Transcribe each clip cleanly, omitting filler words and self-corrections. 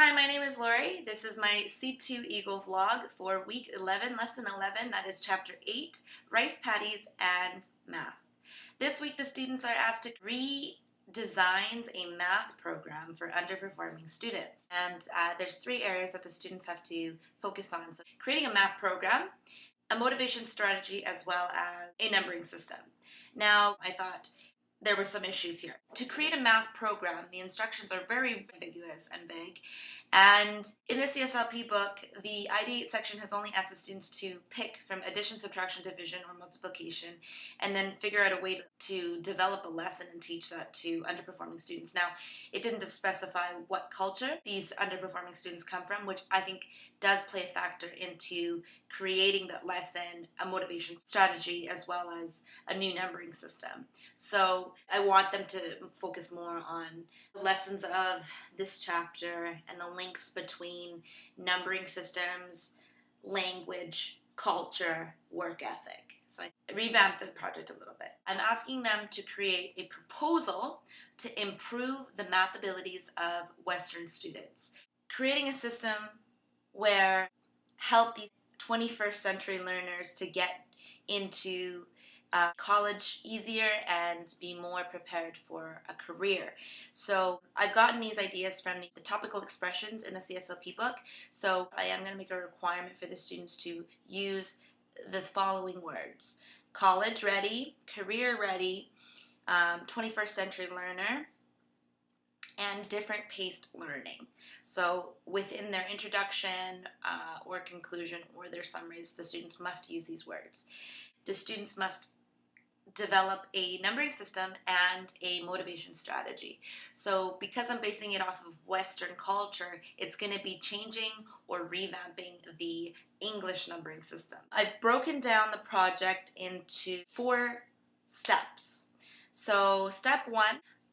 Hi, my name is Laurie. This is my C2 Eagle vlog for week 11, lesson 11, that is chapter 8, Rice, Paddies, and Math. This week the students are asked to redesign a math program for underperforming students. And there's 3 areas that the students have to focus on. So creating a math program, a motivation strategy, as well as a numbering system. Now, I thought there were some issues here. To create a math program, the instructions are very ambiguous and vague. And in the CSLP book, the ID8 section has only asked the students to pick from addition, subtraction, division, or multiplication, and then figure out a way to develop a lesson and teach that to underperforming students. Now, it didn't specify what culture these underperforming students come from, which I think does play a factor into creating that lesson, a motivation strategy, as well as a new numbering system. So I want them to focus more on the lessons of this chapter and the links between numbering systems, language, culture, work ethic. So I revamped the project a little bit. I'm asking them to create a proposal to improve the math abilities of Western students. Creating a system where help these 21st century learners to get into college easier and be more prepared for a career. So I've gotten these ideas from the Topical Expressions in the CSLP book. So I am going to make a requirement for the students to use the following words: college ready, career ready, 21st century learner, and different paced learning. So within their introduction or conclusion or their summaries, the students must use these words. The students must develop a numbering system and a motivation strategy. So because I'm basing it off of Western culture, it's going to be changing or revamping the English numbering system. I've broken down the project into 4 steps. So step 1,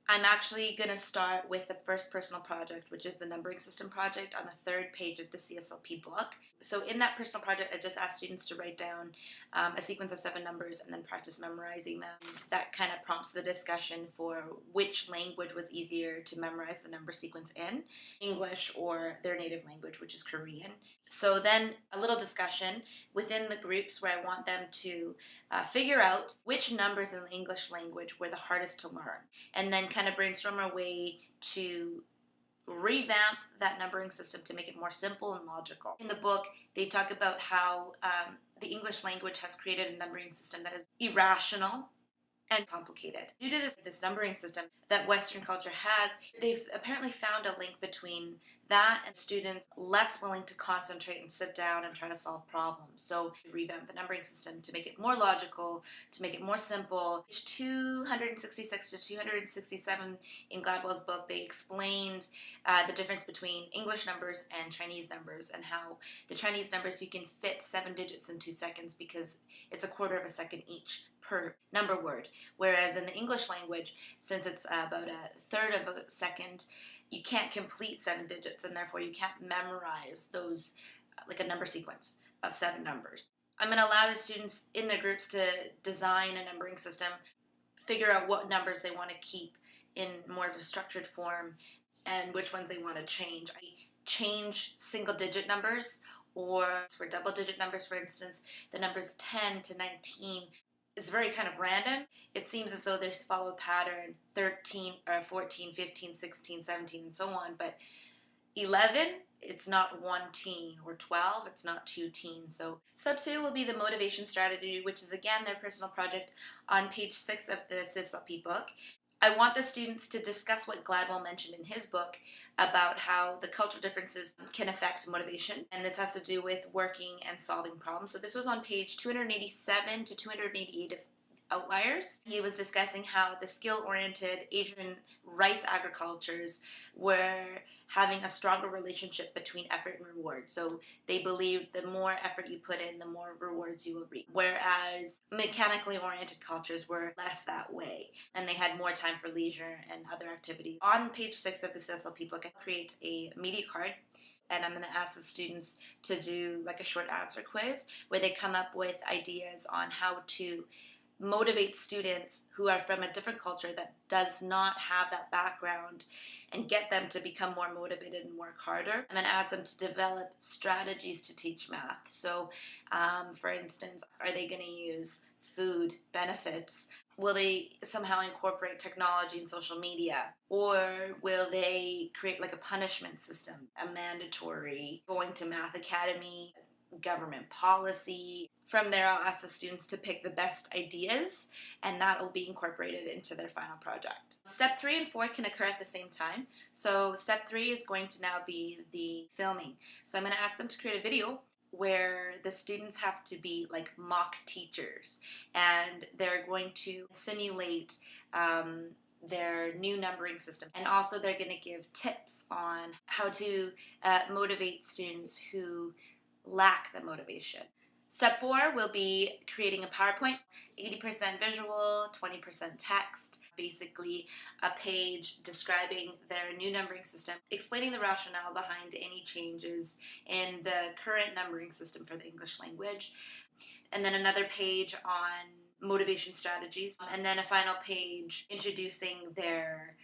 I'm actually going to start with the first personal project, which is the numbering system project on the 3rd page of the CSLP book. So in that personal project, I just asked students to write down a sequence of 7 numbers and then practice memorizing them. That kind of prompts the discussion for which language was easier to memorize the number sequence in, English or their native language, which is Korean. So then a little discussion within the groups where I want them to figure out which numbers in the English language were the hardest to learn, and then kind of brainstorm a way to revamp that numbering system to make it more simple and logical. In the book, they talk about how the English language has created a numbering system that is irrational and complicated. Due to this numbering system that Western culture has, they've apparently found a link between that and students less willing to concentrate and sit down and try to solve problems. So revamp the numbering system to make it more logical, to make it more simple. Page 266 to 267 in Gladwell's book, they explained the difference between English numbers and Chinese numbers, and how the Chinese numbers you can fit 7 digits in 2 seconds because it's a quarter of a second each per number word, whereas in the English language, since it's about a third of a second, you can't complete 7 digits, and therefore you can't memorize those like a number sequence of 7 numbers. I'm going to allow the students in their groups to design a numbering system, figure out what numbers they want to keep in more of a structured form and which ones they want to change. I change single digit numbers, or for double digit numbers, for instance, the numbers 10 to 19. It's very kind of random. It seems as though there's follow pattern 13 or 14, 15, 16, 17, and so on. But 11, it's not 1 teen, or 12, it's not 2 teens. So step 2 will be the motivation strategy, which is again their personal project on page 6 of the CSLP book. I want the students to discuss what Gladwell mentioned in his book about how the cultural differences can affect motivation, and this has to do with working and solving problems. So this was on page 287 to 288 of Outliers. He was discussing how the skill-oriented Asian rice agricultures were having a stronger relationship between effort and reward. So they believed the more effort you put in, the more rewards you will reap. Whereas mechanically oriented cultures were less that way, and they had more time for leisure and other activities. On page 6 of the CSLP book, I create a media card, and I'm going to ask the students to do like a short answer quiz where they come up with ideas on how to motivate students who are from a different culture that does not have that background and get them to become more motivated and work harder. And then ask them to develop strategies to teach math. So, for instance, are they going to use food benefits? Will they somehow incorporate technology and social media? Or will they create like a punishment system, a mandatory going to math academy, government policy? From there, I'll ask the students to pick the best ideas, and that will be incorporated into their final project. Step 3 and 4 can occur at the same time. So step 3 is going to now be the filming. So I'm going to ask them to create a video where the students have to be like mock teachers, and they're going to simulate their new numbering system, and also they're going to give tips on how to motivate students who lack the motivation. Step 4 will be creating a PowerPoint, 80% visual, 20% text, basically a page describing their new numbering system, explaining the rationale behind any changes in the current numbering system for the English language, and then another page on motivation strategies, and then a final page introducing their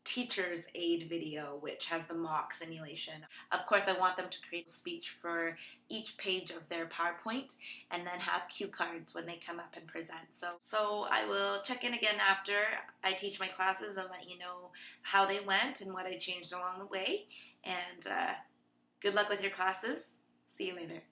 teacher's aid video, which has the mock simulation. Of course, I want them to create a speech for each page of their PowerPoint and then have cue cards when they come up and present. So I will check in again after I teach my classes and let you know how they went and what I changed along the way. And good luck with your classes. See you later.